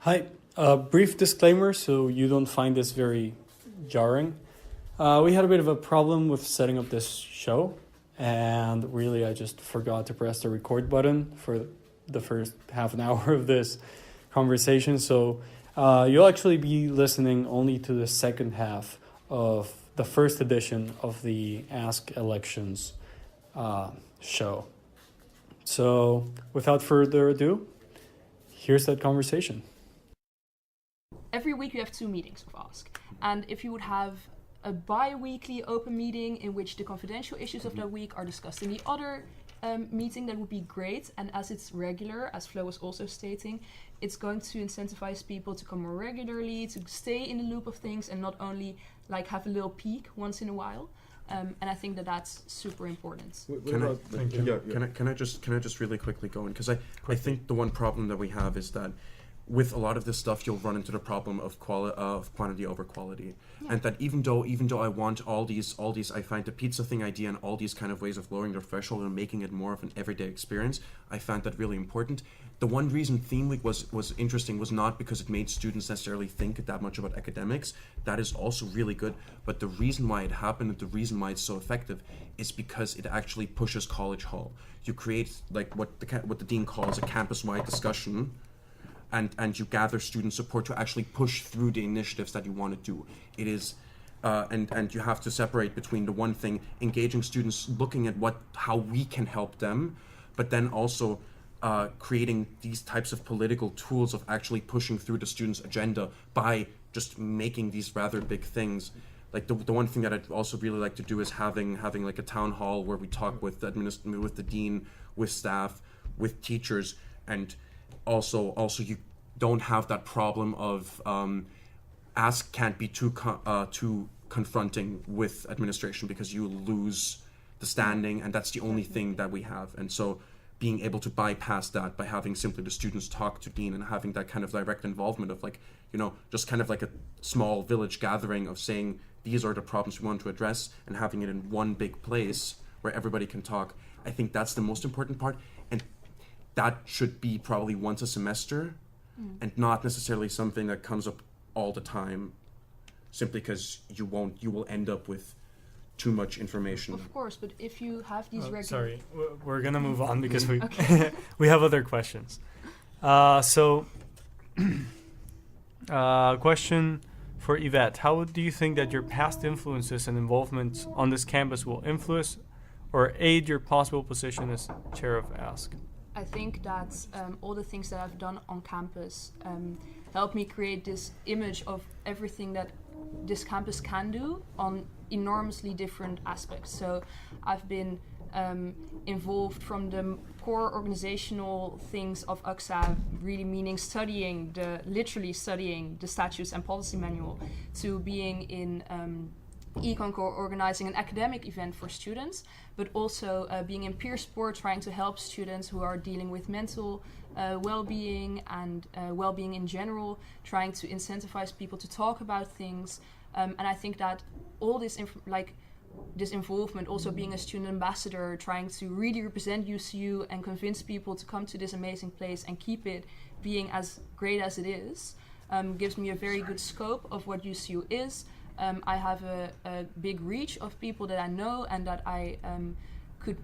Hi, a brief disclaimer so you don't find this very jarring. We had a bit of a problem with setting up this show, and really I just forgot to press the record button for the first half an hour of this conversation. So you'll actually be listening only to the second half of the first edition of the ASC Elections show. So without further ado, here's that conversation. Every week you have 2 meetings with ASC, and if you would have a bi-weekly open meeting in which the confidential issues of that week are discussed in the other meeting, that would be great. And as it's regular, as Flo was also stating, it's going to incentivize people to come more regularly, to stay in the loop of things and not only like have a little peek once in a while. And I think that that's super important. Can I just really quickly go in, because I think the one problem that we have is that with a lot of this stuff, you'll run into the problem of quantity over quality, and that even though I want all these, I find the pizza thing idea and all these kind of ways of lowering the threshold and making it more of an everyday experience, I found that really important. The one reason Theme Week was interesting was not because it made students necessarily think that much about academics. That is also really good, but the reason why it happened and the reason why it's so effective is because it actually pushes College Hall. You create like what the dean calls a campus-wide discussion. And you gather student support to actually push through the initiatives that you want to do. It is, and you have to separate between the one thing, engaging students, looking at how we can help them, but then also creating these types of political tools of actually pushing through the students' agenda by just making these rather big things. Like the one thing that I'd also really like to do is having like a town hall where we talk with with the dean, with staff, with teachers, and also you don't have that problem of ASC can't be too confronting with administration because you lose the standing, and that's the only thing that we have. And so being able to bypass that by having simply the students talk to dean and having that kind of direct involvement of just kind of like a small village gathering of saying these are the problems we want to address and having it in one big place where everybody can talk. I think that's the most important part. And that should be probably once a semester and not necessarily something that comes up all the time, simply because you will end up with too much information. Of course, but if you have these regular... Sorry, we're going to move on because we Okay. we have other questions. Question for Yvette. How do you think that your past influences and involvement on this campus will influence or aid your possible position as chair of ASC? I think that all the things that I've done on campus helped me create this image of everything that this campus can do on enormously different aspects. So I've been involved from the core organizational things of UXA, really meaning literally studying the statutes and policy manual, to being in Econ Core organizing an academic event for students, but also being in peer sport, trying to help students who are dealing with mental well-being and well-being in general, trying to incentivize people to talk about things. And I think that all this this involvement, also being a student ambassador, trying to really represent UCU and convince people to come to this amazing place and keep it being as great as it is, gives me a very good scope of what UCU is. I have a big reach of people that I know and that I could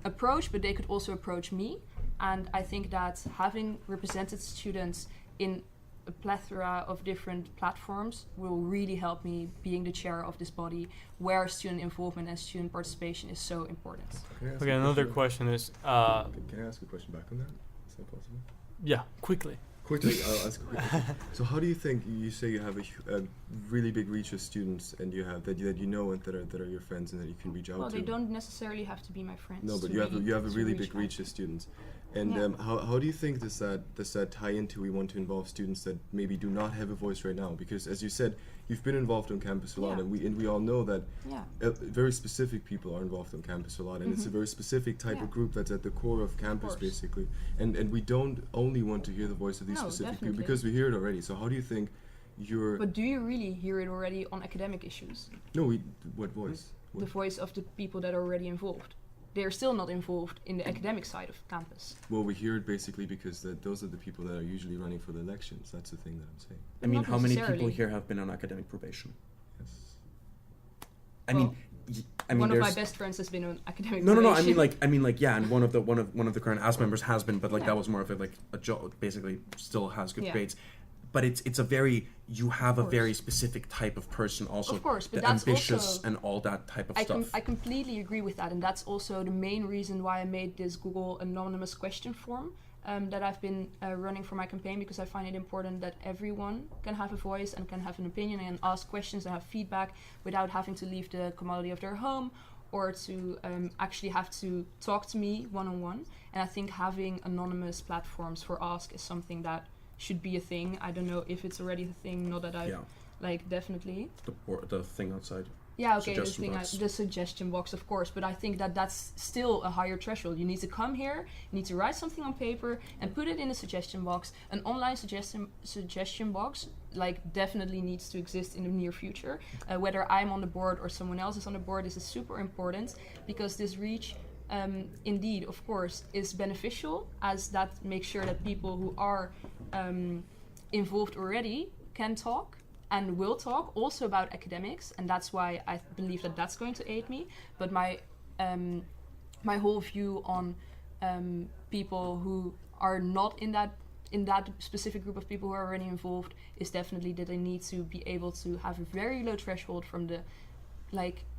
approach, but they could also approach me. And I think that having represented students in a plethora of different platforms will really help me being the chair of this body, where student involvement and student participation is so important. Okay, another question is... Can I ask a question back on that? Is that possible? Yeah, quickly. Quickly, I'll ask a quick question. So how do you think, you say you have a really big reach of students and you have that you know and that are your friends and that you can reach out to? Well, they don't necessarily have to be my friends. No, but you have a really big reach of students. And how do you think does that tie into we want to involve students that maybe do not have a voice right now? Because as you said, you've been involved on campus a lot, and we all know that very specific people are involved on campus a lot, and it's a very specific type of group that's at the core of campus, basically. And we don't only want to hear the voice of these specific people because we hear it already. So how do you think But do you really hear it already on academic issues? No, what voice? The voice of the people that are already involved. they're still not involved in the academic side of campus. Well, we hear it basically because those are the people that are usually running for the elections. That's the thing that I'm saying. I mean, Not how many people necessarily. here have been on academic probation? Yes. I mean, One of my there's best friends has been on academic no. I probation. mean, like, yeah, and one of the current ASC members has been, but like Yeah. that was more of a joke. Basically, still has good Yeah. grades, but it's a very you have a course. very specific type of person also. Of course, but the that's ambitious also- and all that type of I stuff. I completely agree with that, and that's also the main reason why I made this Google anonymous question form that I've been running for my campaign, because I find it important that everyone can have a voice and can have an opinion and ask questions and have feedback without having to leave the commodity of their home or to actually have to talk to me one-on-one. And I think having anonymous platforms for Ask is something that should be a thing. I don't know if it's already a thing, not that I definitely. The thing outside. Yeah, okay, Suggestion box. the suggestion box, of course, but I think that that's still a higher threshold. You need to come here, you need to write something on paper and put it in the suggestion box. An online suggestion box, like, definitely needs to exist in the near future. Whether I'm on the board or someone else is on the board, this is super important, because this reach, indeed, of course, is beneficial, as that makes sure that people who are involved already can talk and will talk also about academics, and that's why I believe that that's going to aid me. But my whole view on people who are not in that specific group of people who are already involved is definitely that they need to be able to have a very low threshold from the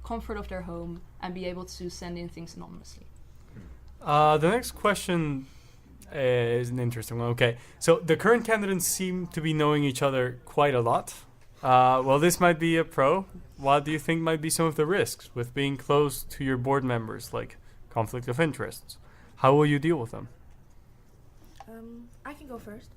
comfort of their home and be able to send in things anonymously. The next question is an interesting one. Okay, so the current candidates seem to be knowing each other quite a lot. Well, this might be a pro. What do you think might be some of the risks with being close to your board members, like conflict of interests? How will you deal with them? I can go first.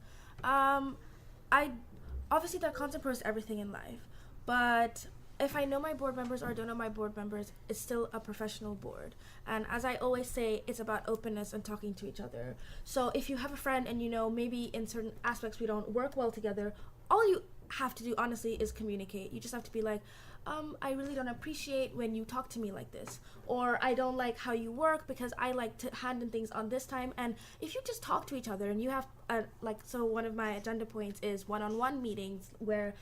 Obviously that comes and goes everything in life, but if I know my board members or I don't know my board members, it's still a professional board. And as I always say, it's about openness and talking to each other. So if you have a friend and maybe in certain aspects we don't work well together, all you have to do honestly is communicate. You just have to be like, I really don't appreciate when you talk to me like this, or I don't like how you work because I like to hand in things on this time. And if you just talk to each other and you have so one of my agenda points is one-on-one meetings where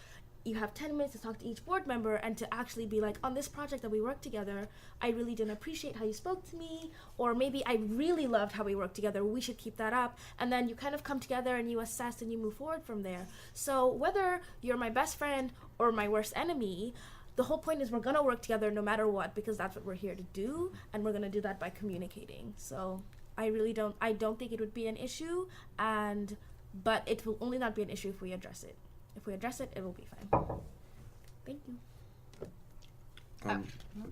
you have 10 minutes to talk to each board member and to actually be like, on this project that we worked together, I really didn't appreciate how you spoke to me, or maybe I really loved how we worked together, we should keep that up. And then you kind of come together and you assess and you move forward from there. So whether you're my best friend or my worst enemy, the whole point is we're gonna work together no matter what, because that's what we're here to do, and we're gonna do that by communicating. So I don't think it would be an issue, but it will only not be an issue if we address it. If we address it, it will be fine. Thank you.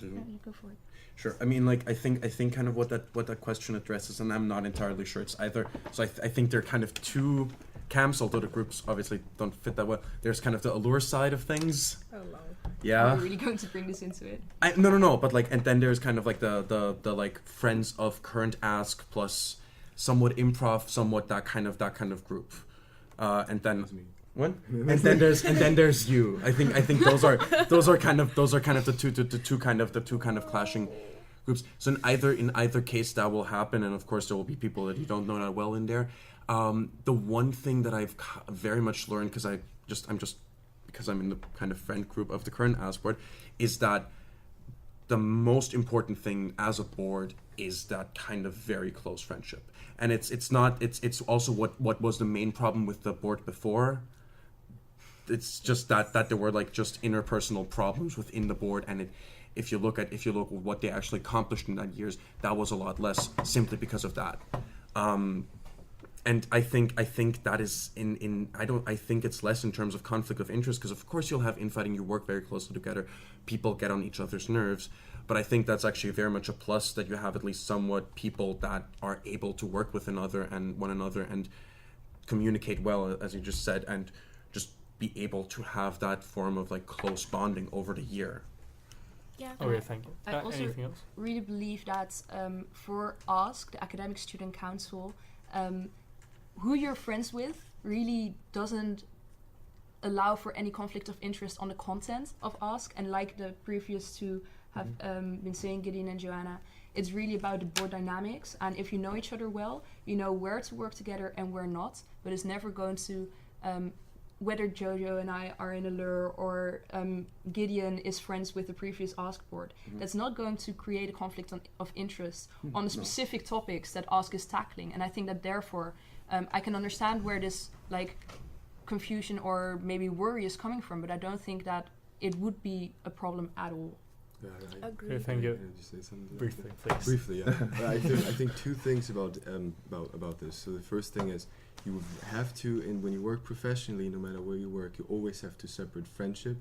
You go for it. Sure. I mean, I think kind of what that question addresses, and I'm not entirely sure it's either. So I think there are kind of two camps, although the groups obviously don't fit that well. There's kind of the allure side of things. Oh, no. Yeah. Are we really going to bring this into it? No. But and then there's kind of the friends of current Ask plus somewhat improv, somewhat that kind of group, and then. What? And then there's you. I think those are kind of the two kind of clashing groups. So in either case that will happen, and of course there will be people that you don't know that well in there. The one thing that I've very much learned, because I'm in the kind of friend group of the current ASC board, is that the most important thing as a board is that kind of very close friendship. And it's also what was the main problem with the board before. It's just that there were just interpersonal problems within the board, and if you look at what they actually accomplished in that years, that was a lot less simply because of that. And I think that is I think it's less in terms of conflict of interest, because of course you'll have infighting, you work very closely together, people get on each other's nerves, but I think that's actually very much a plus that you have at least somewhat people that are able to work with one another and communicate well, as you just said, and just be able to have that form of close bonding over the year. Yeah. Okay, thank you. I also Anything else? really believe that for ASK, the Academic Student Council, who you're friends with really doesn't allow for any conflict of interest on the content of ASK. And like the previous two have been saying, Gideon and Joanna, It's really about the board dynamics, and if you know each other well, you know where to work together and where not. But it's never going to, whether Jojo and I are in a lure or Gideon is friends with the previous ASK board. That's not going to create a conflict of interest on the specific topics that ASK is tackling. And I think that therefore, I can understand where this like confusion or maybe worry is coming from, but I don't think that it would be a problem at all. Yeah, Agreed. Okay, thank you. Can I just say something? Briefly, please. Briefly, yeah. I think two things about this. So the first thing is you have to, and when you work professionally, no matter where you work, you always have to separate friendship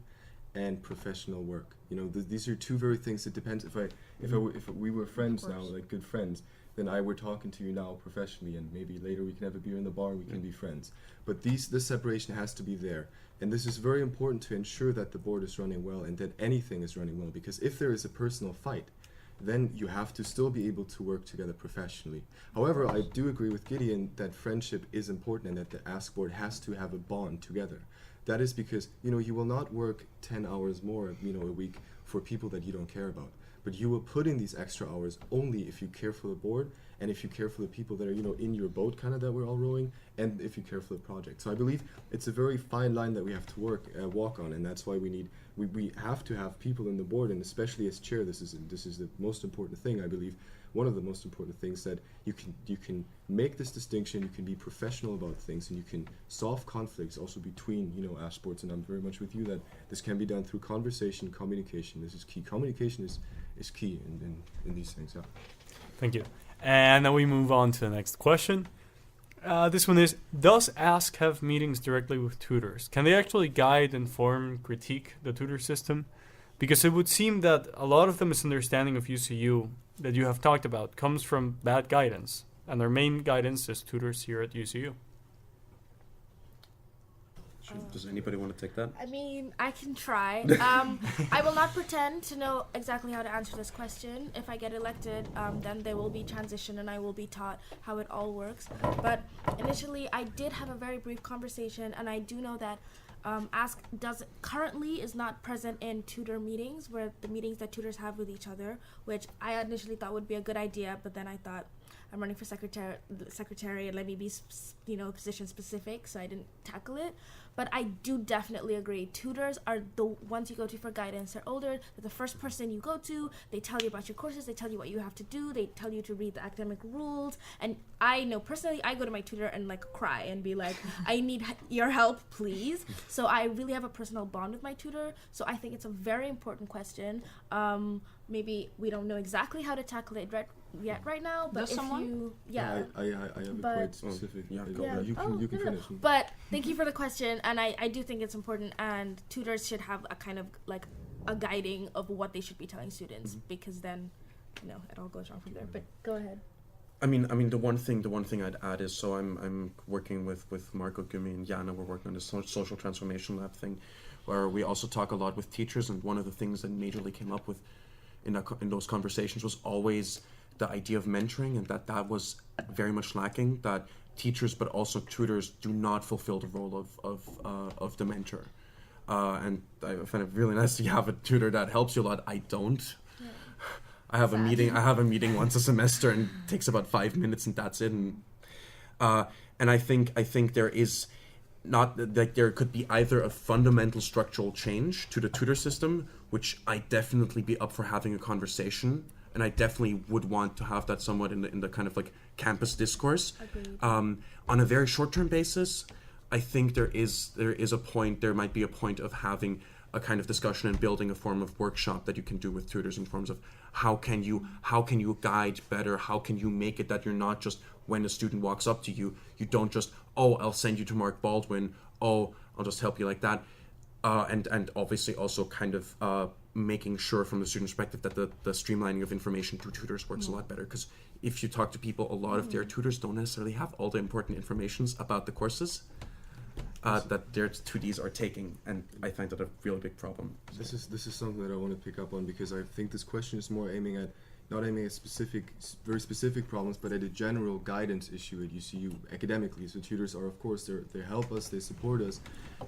and professional work. You know, these are two very things. It depends. If we were friends now, like good friends, then I were talking to you now professionally, and maybe later we can have a beer in the bar and we can be friends. But this separation has to be there. And this is very important to ensure that the board is running well and that anything is running well. Because if there is a personal fight, then you have to still be able to work together professionally. However, I do agree with Gideon that friendship is important and that the ASK board has to have a bond together. That is because, you know, you will not work 10 hours more, you know, a week for people that you don't care about. But you will put in these extra hours only if you care for the board and if you care for the people that are, you know, in your boat kind of that we're all rowing, and if you care for the project. So I believe it's a very fine line that we have to walk on, and that's why we have to have people in the board, and especially as chair, this is the most important thing, I believe. One of the most important things that you can make this distinction, you can be professional about things, and you can solve conflicts also between, you know, ASK boards. And I'm very much with you that this can be done through conversation, communication. This is key. Communication is key in these things. Yeah. Thank you. And now we move on to the next question. This one is, does ASK have meetings directly with tutors? Can they actually guide, inform, critique the tutor system? Because it would seem that a lot of the misunderstanding of UCU that you have talked about comes from bad guidance. And our main guidance is tutors here at UCU. Does anybody want to take that? I mean, I can try. I will not pretend to know exactly how to answer this question. If I get elected, then there will be transition and I will be taught how it all works. But initially, I did have a very brief conversation, and I do know that ASK currently is not present in tutor meetings, where the meetings that tutors have with each other, which I initially thought would be a good idea, but then I thought, I'm running for secretary and let me be, position specific, so I didn't tackle it. But I do definitely agree. Tutors are the ones you go to for guidance. They're older. They're the first person you go to. They tell you about your courses. They tell you what you have to do. They tell you to read the academic rules. And I know personally, I go to my tutor and like cry and be like, I need your help, please. So I really have a personal bond with my tutor. So I think it's a very important question. Maybe we don't know exactly how to tackle it yet right now, but Does if someone? you, I have it quite specific. yeah, You can no. finish. But thank you for the question, and I do think it's important, and tutors should have a kind of like a guiding of what they should be telling students, because then, it all goes wrong from there. But go ahead. I mean, the one thing I'd add is, so I'm working with Marco, Gumi, and Joanna. We're working on this social transformation lab thing, where we also talk a lot with teachers. And one of the things that majorly came up with in those conversations was always the idea of mentoring, and that was very much lacking. That teachers, but also tutors, do not fulfill the role of the mentor. And I find it really nice to have a tutor that helps you a lot. I don't. Yeah. I have a meeting once a semester, and it takes about 5 minutes, and that's it. And I think there is not like there could be either a fundamental structural change to the tutor system, which I definitely be up for having a conversation, and I definitely would want to have that somewhat in the kind of like campus discourse. Agreed. On a very short-term basis, I think there might be a point of having a kind of discussion and building a form of workshop that you can do with tutors in terms of how can you guide better, how can you make it that you're not just, when a student walks up to you, you don't just, I'll send you to Mark Baldwin, I'll just help you like that. And obviously also kind of making sure from the student perspective that the streamlining of information through tutors works a lot better, because if you talk to people, a lot of their tutors don't necessarily have all the important informations about the courses that their 2Ds are taking, and I find that a really big problem. This is something that I want to pick up on, because I think this question is more not aiming at very specific problems, but at a general guidance issue at UCU academically. So tutors are, of course, they help us, they support us,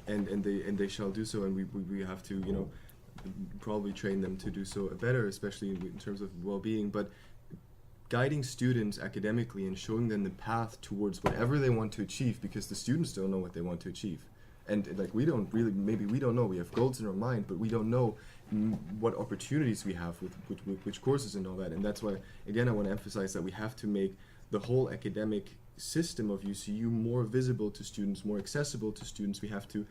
and they shall do so, and we have to probably train them to do so better, especially in terms of well-being. But guiding students academically and showing them the path towards whatever they want to achieve, because the students don't know what they want to achieve. And like we don't really, maybe we don't know, we have goals in our mind, but we don't know what opportunities we have with which courses and all that. And that's why, again, I want to emphasize that we have to make the whole academic system of UCU more visible to students, more accessible to students. We have to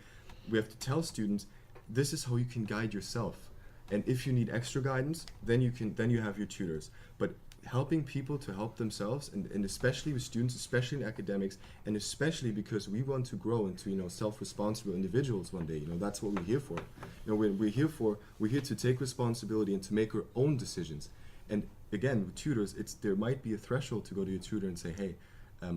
tell students, this is how you can guide yourself. And if you need extra guidance, then you have your tutors. But helping people to help themselves, and especially with students, especially in academics, and especially because we want to grow into, you know, self-responsible individuals one day. You know, that's what we're here for. You know, we're here to take responsibility and to make our own decisions. And again, with tutors, there might be a threshold to go to your tutor and say, hey,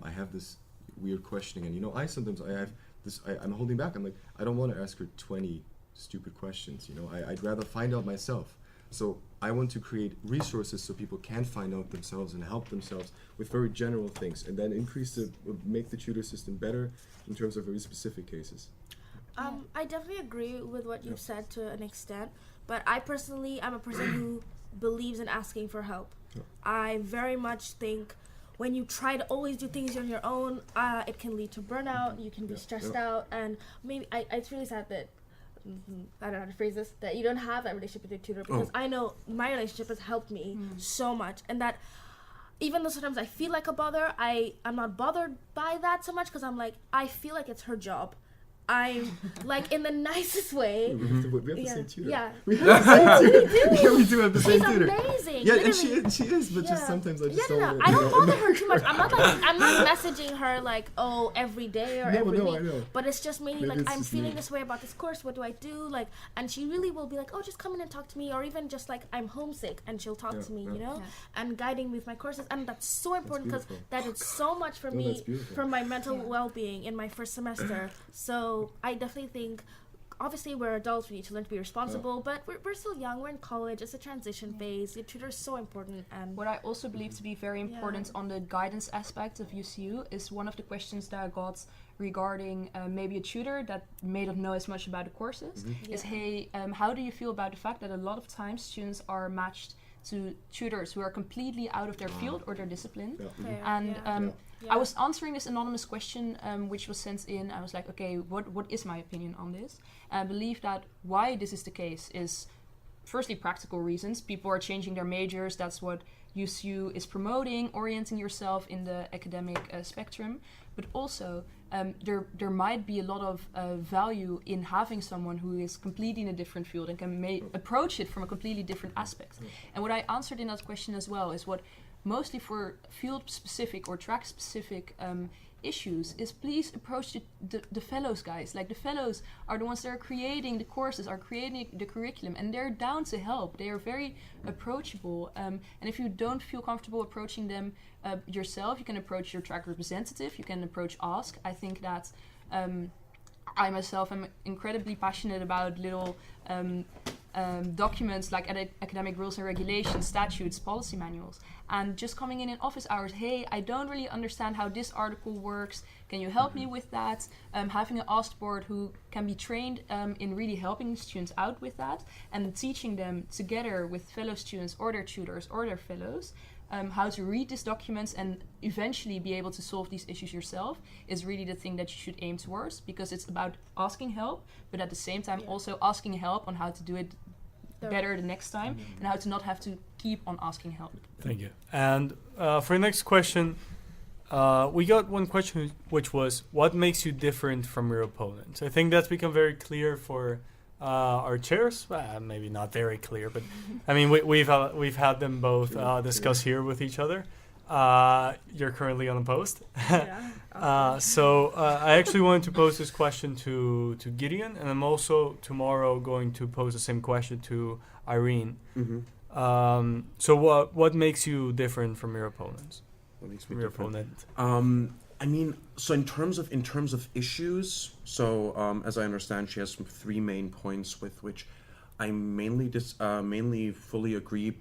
I have this weird questioning, and you know, I'm holding back. I'm like, I don't want to ask her 20 stupid questions. You know, I'd rather find out myself. So I want to create resources so people can find out themselves and help themselves with very general things, and then make the tutor system better in terms of very specific cases. I definitely agree with what you've said to an extent, but I personally, I'm a person who believes in asking for help. I very much think when you try to always do things on your own, it can lead to burnout, you can be stressed out, and maybe it's really sad that I don't know how to phrase this, that you don't have that relationship with your tutor, because I know my relationship has helped me so much, and that even though sometimes I feel like a bother, I'm not bothered by that so much, because I'm like, I feel like it's her job. I'm like, in the nicest way. We have the same tutor. Yeah. We have the same tutor. We do. Yeah, we do have the same tutor. She's amazing. Yeah, literally. and she is, but just sometimes I just don't. I don't bother her too much. I'm not messaging her like, oh, every day or every week. I know. But it's just mainly like, I'm feeling this way about this course. What do I do? Like, and she really will be like, oh, just come in and talk to me, or even just like, I'm homesick, and she'll talk to me, you know, and guiding me with my courses, and that's so important, because that did so much for me, for my mental well-being in my first semester. So I definitely think, obviously we're adults, we need to learn to be responsible, but we're still young, we're in college, it's a transition phase. Your tutor is so important. And what I also believe to be very important on the guidance aspect of UCU is one of the questions that I got regarding maybe a tutor that may not know as much about the courses, is, hey, how do you feel about the fact that a lot of times students are matched to tutors who are completely out of their field or their discipline? I was answering this anonymous question which was sent in. I was like, okay, what is my opinion on this? I believe that why this is the case is firstly practical reasons. People are changing their majors. That's what UCU is promoting, orienting yourself in the academic spectrum. But also there might be a lot of value in having someone who is completely in a different field and can approach it from a completely different aspect. And what I answered in that question as well is what mostly for field-specific or track-specific issues is, please approach the fellows, guys. Like, the fellows are the ones that are creating the courses, are creating the curriculum, and they're down to help. They are very approachable. And if you don't feel comfortable approaching them yourself, you can approach your track representative, you can approach ASK. I think that I myself am incredibly passionate about little documents like academic rules and regulations, statutes, policy manuals, and just coming in office hours, hey, I don't really understand how this article works, can you help me with that? Having an ASK board who can be trained in really helping students out with that, and teaching them together with fellow students or their tutors or their fellows how to read these documents and eventually be able to solve these issues yourself is really the thing that you should aim towards, because it's about asking help, but at the same time also asking help on how to do it better the next time and how to not have to keep on asking help. Thank you. And for the next question, we got one question which was, what makes you different from your opponents? I think that's become very clear for our chairs. Maybe not very clear, but I mean, we've had them both discuss here with each other. You're currently unopposed. So I actually wanted to pose this question to Gideon, and I'm also tomorrow going to pose the same question to Irene. So what makes you different from your opponents? What makes me different? I mean, so in terms of issues, so as I understand, she has 3 main points with which I mainly fully agree.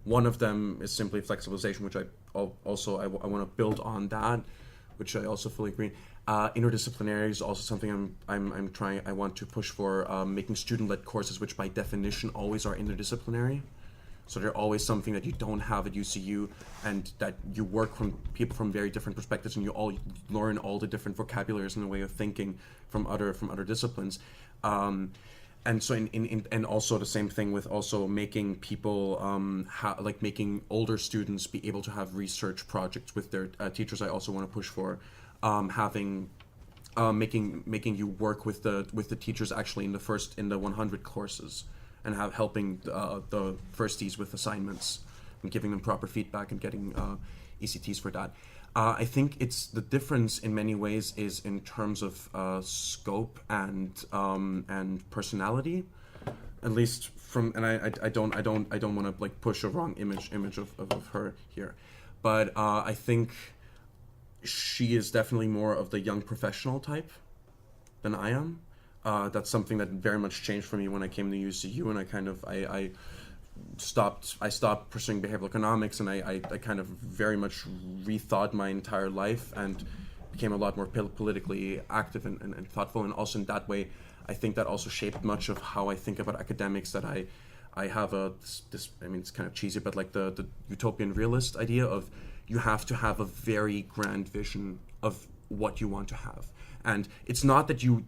One of them is simply flexibilization, which I want to build on that, which I also fully agree. Interdisciplinary is also something I want to push for, making student-led courses, which by definition always are interdisciplinary. So they're always something that you don't have at UCU, and that you work from people from very different perspectives, and you all learn all the different vocabularies and the way of thinking from other disciplines. And so and also the same thing with also making people like making older students be able to have research projects with their teachers. I also want to push for having making you work with the teachers actually in the 100 courses, and helping the firsties with assignments and giving them proper feedback and getting ECTs for that. I think it's the difference in many ways is in terms of scope and personality, at least from, and I don't want to like push a wrong image of her here, but I think she is definitely more of the young professional type than I am. That's something that very much changed for me when I came to UCU, and I stopped pursuing behavioral economics, and I kind of very much rethought my entire life and became a lot more politically active and thoughtful. And also in that way, I think that also shaped much of how I think about academics, that I have this I mean, it's kind of cheesy, but like the utopian realist idea of you have to have a very grand vision of what you want to have. And it's not that you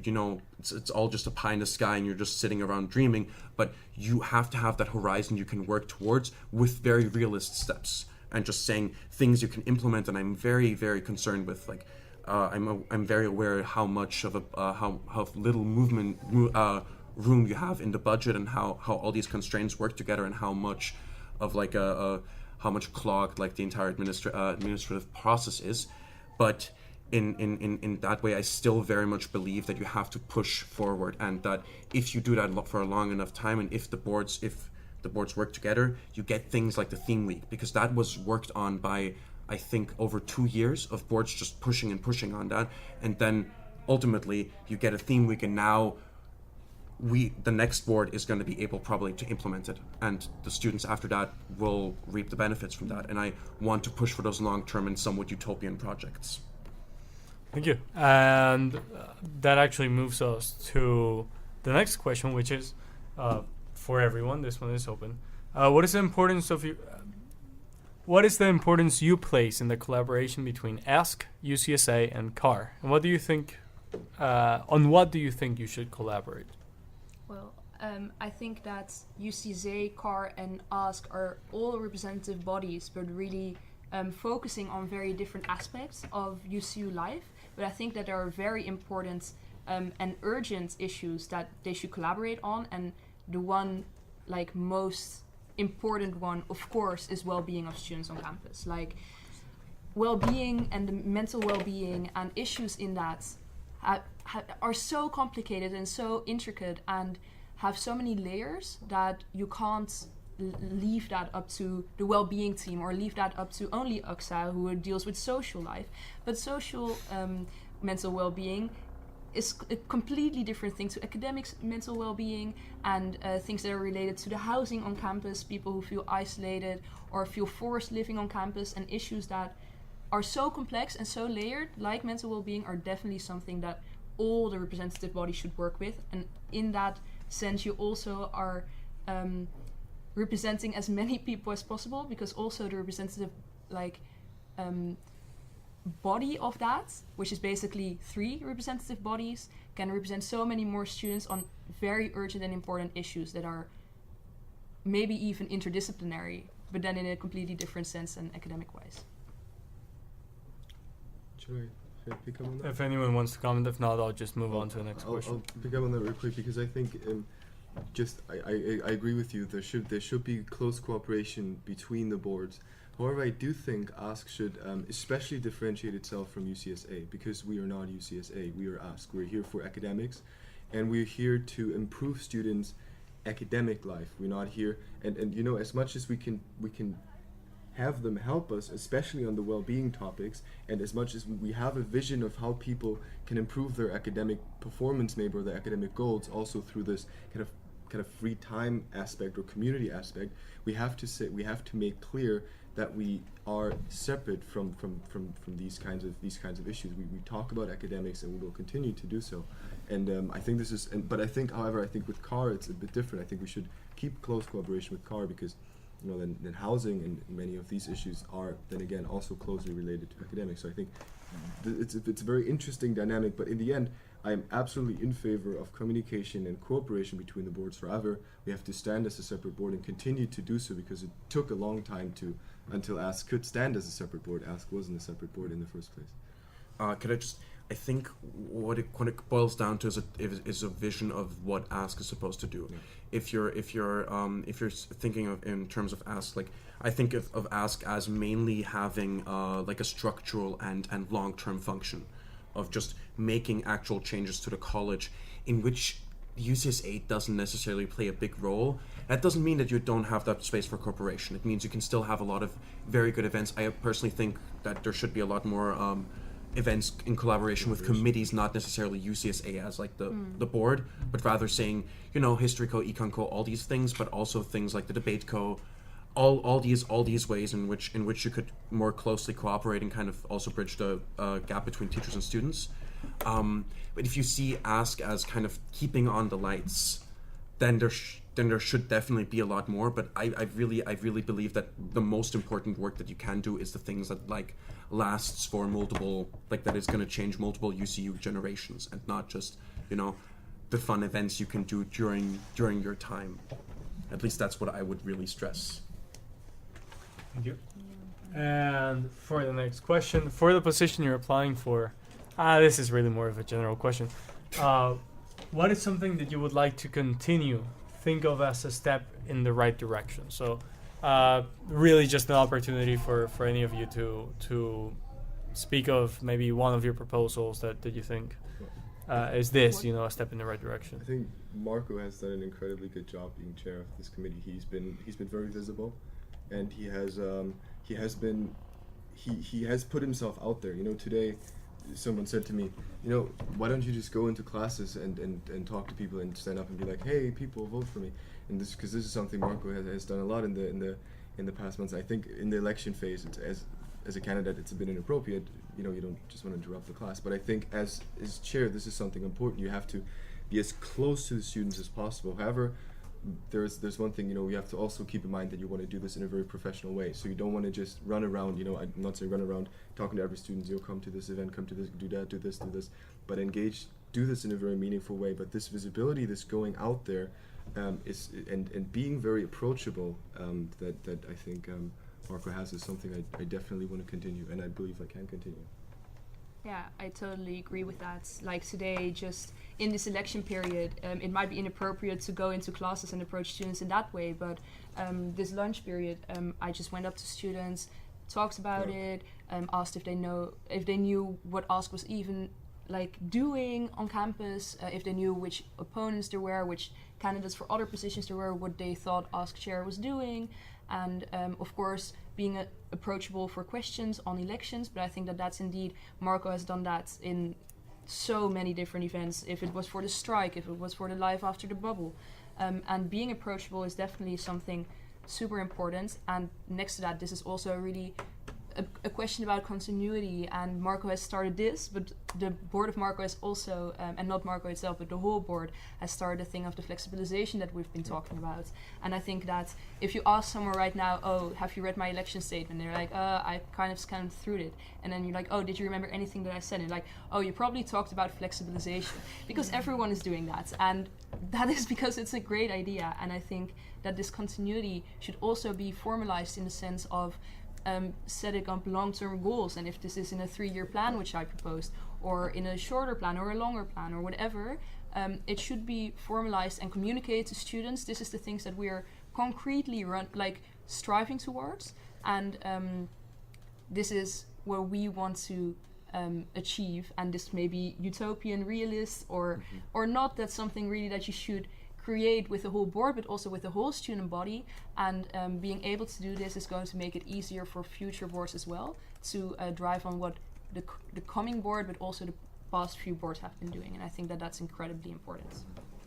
know, it's all just a pie in the sky and you're just sitting around dreaming, but you have to have that horizon you can work towards with very realist steps and just saying things you can implement. And I'm very, very concerned with, like, I'm very aware how much of how little movement room you have in the budget, and how all these constraints work together, and how much of like how much clogged like the entire administrative process is. But in that way, I still very much believe that you have to push forward, and that if you do that for a long enough time, and if the boards work together, you get things like the theme week, because that was worked on by, I think, over 2 years of boards just pushing and pushing on that, and then ultimately you get a theme week, and now the next board is going to be able probably to implement it, and the students after that will reap the benefits from that. And I want to push for those long-term and somewhat utopian projects. Thank you. And that actually moves us to the next question, which is for everyone. This one is open. What is the importance you place in the collaboration between ASC, UCSA, and CAR? And what do you think? On what do you think you should collaborate? Well, I think that UCSA, CAR, and ASC are all representative bodies, but really focusing on very different aspects of UCU life. But I think that there are very important and urgent issues that they should collaborate on. And the one, like, most important one, of course, is well-being of students on campus. Like, well-being and the mental well-being and issues in that are so complicated and so intricate and have so many layers that you can't leave that up to the well-being team, or leave that up to only UXA, who deals with social life. But social mental well-being is a completely different thing to academics mental well-being, and things that are related to the housing on campus, people who feel isolated or feel forced living on campus, and issues that are so complex and so layered, like mental well-being, are definitely something that all the representative bodies should work with. And in that sense, you also are representing as many people as possible, because also the representative body of that, which is basically 3 representative bodies, can represent so many more students on very urgent and important issues that are maybe even interdisciplinary, but then in a completely different sense and academic wise. Should I pick up on that? If anyone wants to comment, if not, I'll just move on to the next question. I'll pick up on that real quick, because I think I agree with you. There should be close cooperation between the boards. However, I do think ASC should especially differentiate itself from UCSA, because we are not UCSA. We are ASC. We're here for academics, and we're here to improve students' academic life. We're not here, and you know, as much as we can have them help us, especially on the well-being topics, and as much as we have a vision of how people can improve their academic performance, maybe, or their academic goals, also through this kind of free time aspect or community aspect, we have to make clear that we are separate from these kinds of issues. We talk about academics, and we will continue to do so. And I think this is, but I think, however, I think with CAR it's a bit different. I think we should keep close cooperation with CAR, because then housing and many of these issues are then again also closely related to academics. So I think it's a very interesting dynamic, but in the end, I am absolutely in favor of communication and cooperation between the boards forever. We have to stand as a separate board and continue to do so, because it took a long time until ASK could stand as a separate board. ASK wasn't a separate board in the first place. I think what it boils down to is a vision of what ASK is supposed to do. Yeah. If you're thinking of in terms of ASK, like I think of ASK as mainly having like a structural and long-term function of just making actual changes to the college, in which UCSA doesn't necessarily play a big role. That doesn't mean that you don't have that space for cooperation. It means you can still have a lot of very good events. I personally think that there should be a lot more events in collaboration with committees, not necessarily UCSA as like the board, but rather saying, History Co, Econ Co, all these things, but also things like the Debate Co, all these ways in which you could more closely cooperate and kind of also bridge the gap between teachers and students. But if you see ASK as kind of keeping on the lights, then there should definitely be a lot more. But I really believe that the most important work that you can do is the things that like lasts for multiple, like that is going to change multiple UCU generations, and not just the fun events you can do during your time. At least that's what I would really stress. Thank you. And for the next question, for the position you're applying for, this is really more of a general question. What is something that you would like to continue think of as a step in the right direction? So really just an opportunity for any of you to speak of maybe one of your proposals that you think is this, a step in the right direction. I think Marco has done an incredibly good job being chair of this committee. He's been very visible, and he has put himself out there. Today someone said to me, why don't you just go into classes and talk to people and stand up and be like, hey, people, vote for me. And because this is something Marco has done a lot in the past months. I think in the election phase, as a candidate, it's a bit inappropriate. You don't just want to interrupt the class. But I think as chair, this is something important. You have to be as close to the students as possible. However, there's one thing, you have to also keep in mind that you want to do this in a very professional way. So you don't want to just run around, I'm not saying run around talking to every student, come to this event, come to this, do that, do this, but do this in a very meaningful way. But this visibility, this going out there, is and being very approachable, that I think Marco has, is something I definitely want to continue, and I believe I can continue. Yeah, I totally agree with that. Like today, just in this election period, it might be inappropriate to go into classes and approach students in that way, but this lunch period, I just went up to students, talked about it, asked if they knew what ASK was even like doing on campus, if they knew which opponents there were, which candidates for other positions there were, what they thought ASK chair was doing, and of course being approachable for questions on elections. But I think that's indeed, Marco has done that in so many different events, if it was for the strike, if it was for the life after the bubble, and being approachable is definitely something super important. And next to that, this is also really a question about continuity, and Marco has started this, but the board of Marco has also, and not Marco itself, but the whole board has started a thing of the flexibilization that we've been talking about. And I think that if you ask someone right now, oh, have you read my election statement? They're like, I kind of scanned through it. And then you're like, oh, did you remember anything that I said? And like, oh, you probably talked about flexibilization, because everyone is doing that. And that is because it's a great idea. And I think that this continuity should also be formalized in the sense of setting up long-term goals, and if this is in a 3-year plan, which I proposed, or in a shorter plan or a longer plan or whatever, it should be formalized and communicated to students. This is the things that we are concretely striving towards, and this is where we want to achieve. And this may be utopian, realist, or not. That's something really that you should create with the whole board, but also with the whole student body, and being able to do this is going to make it easier for future boards as well to drive on what the coming board, but also the past few boards have been doing. And I think that that's incredibly important.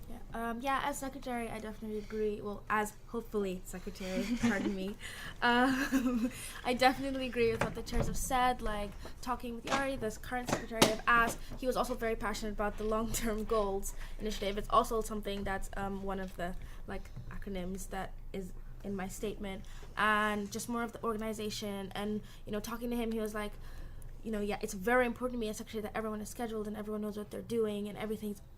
Yeah, Yeah, as secretary, I definitely agree. Well, as hopefully secretary, pardon me. I definitely agree with what the chairs have said. Like, talking with Yari, the current secretary of ASC, he was also very passionate about the long-term goals initiative. It's also something that's one of the acronyms that is in my statement, and just more of the organization. And talking to him, he was like, it's very important to me as secretary that everyone is scheduled and everyone knows what they're doing and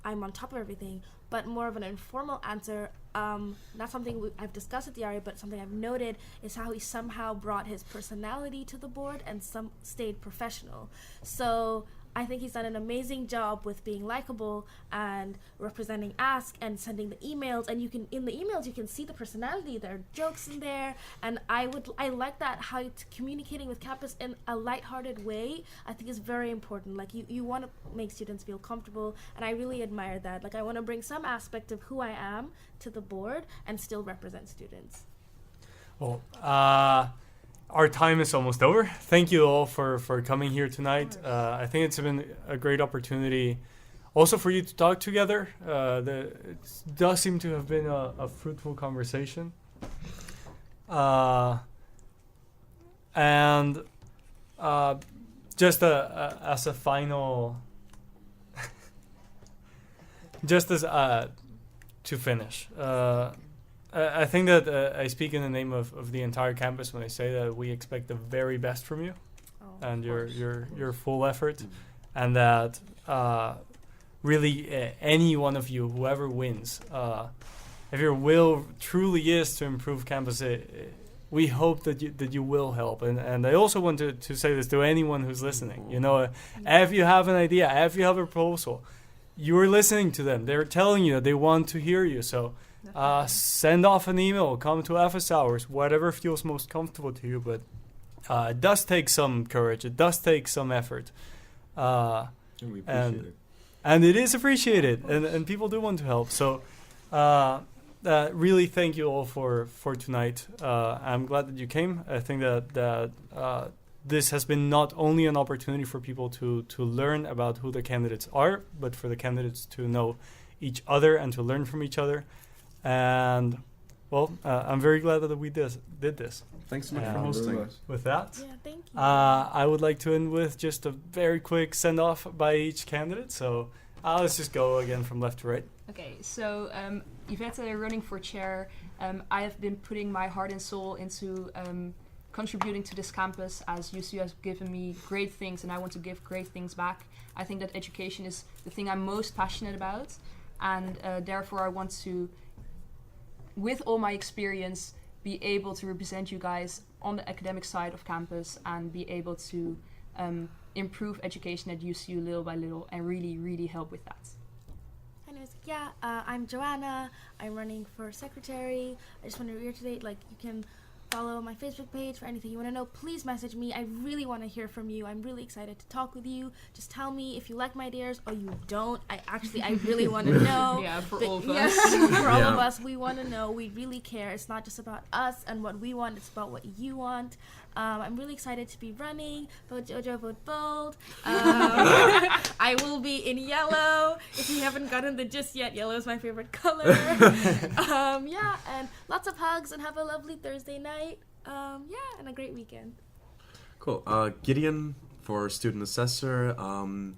I'm on top of everything. But more of an informal answer, not something I've discussed with Yari, but something I've noted is how he somehow brought his personality to the board and stayed professional. So I think he's done an amazing job with being likable and representing ASK and sending the emails. And in the emails you can see the personality. There are jokes in there, and I like that, how it's communicating with campus in a lighthearted way. I think is very important. Like, you want to make students feel comfortable, and I really admire that. Like, I want to bring some aspect of who I am to the board and still represent students. Well, our time is almost over. Thank you all for coming here tonight. I think it's been a great opportunity also for you to talk together. It does seem to have been a fruitful conversation. And just as a final, to finish, I think that I speak in the name of the entire campus when I say that we expect the very best from you and your full effort, and that really any one of you, whoever wins, if your will truly is to improve campus, we hope that you will help. And I also want to say this to anyone who's listening. If you have an idea, if you have a proposal, you're listening to them. They're telling you that they want to hear you. So send off an email, come to office hours, whatever feels most comfortable to you. But it does take some courage. It does take some effort. And we appreciate it. And it is appreciated. And people do want to help. So really thank you all for tonight. I'm glad that you came. I think that this has been not only an opportunity for people to learn about who the candidates are, but for the candidates to know each other and to learn from each other. And, well, I'm very glad that we did this. Thanks so much for hosting. With that, Yeah, thank you. I would like to end with just a very quick send-off by each candidate. So let's just go again from left to right. Okay, so Yvette, running for chair. I have been putting my heart and soul into contributing to this campus, as UCU has given me great things and I want to give great things back. I think that education is the thing I'm most passionate about, and therefore I want to, with all my experience, be able to represent you guys on the academic side of campus and be able to improve education at UCU little by little and really, really help with that. Anyways, I'm Joanna. I'm running for secretary. I just want to reiterate, you can follow my Facebook page for anything you want to know. Please message me. I really want to hear from you. I'm really excited to talk with you. Just tell me if you like my ideas or you don't. I really want to know. Yeah, for all of yes, us. for all of us, we want to know. We really care. It's not just about us and what we want. It's about what you want. I'm really excited to be running. Vote Jojo, vote bold. I will be in yellow. If you haven't gotten the gist yet, yellow is my favorite color. And lots of hugs, and have a lovely Thursday night. And a great weekend. Cool. Gideon for Student Assessor. I'm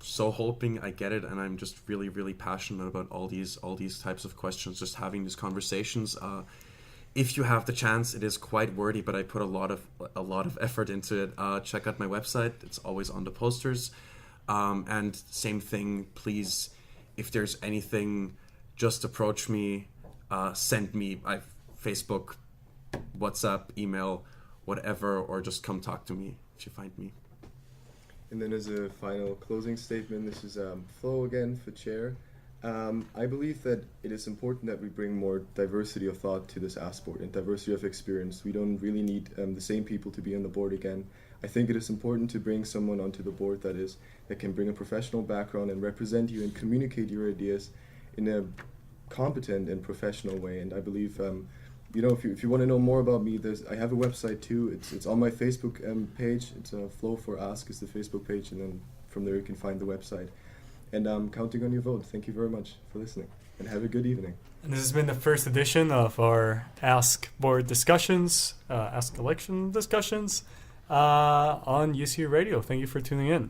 so hoping I get it, and I'm just really, really passionate about all these types of questions, just having these conversations. If you have the chance, it is quite wordy, but I put a lot of effort into it. Check out my website; it's always on the posters. And same thing, please, if there's anything, just approach me, send me Facebook, WhatsApp, email, whatever, or just come talk to me if you find me. And then as a final closing statement, this is Flo again for chair. I believe that it is important that we bring more diversity of thought to this ASK board and diversity of experience. We don't really need the same people to be on the board again. I think it is important to bring someone onto the board that can bring a professional background and represent you and communicate your ideas in a competent and professional way. And I believe, if you want to know more about me, I have a website too. It's on my Facebook page. It's Flow for Ask is the Facebook page, and then from there you can find the website. And I'm counting on your vote. Thank you very much for listening, and have a good evening. And this has been the first edition of our Ask Board discussions, Ask Election discussions on UCU Radio. Thank you for tuning in.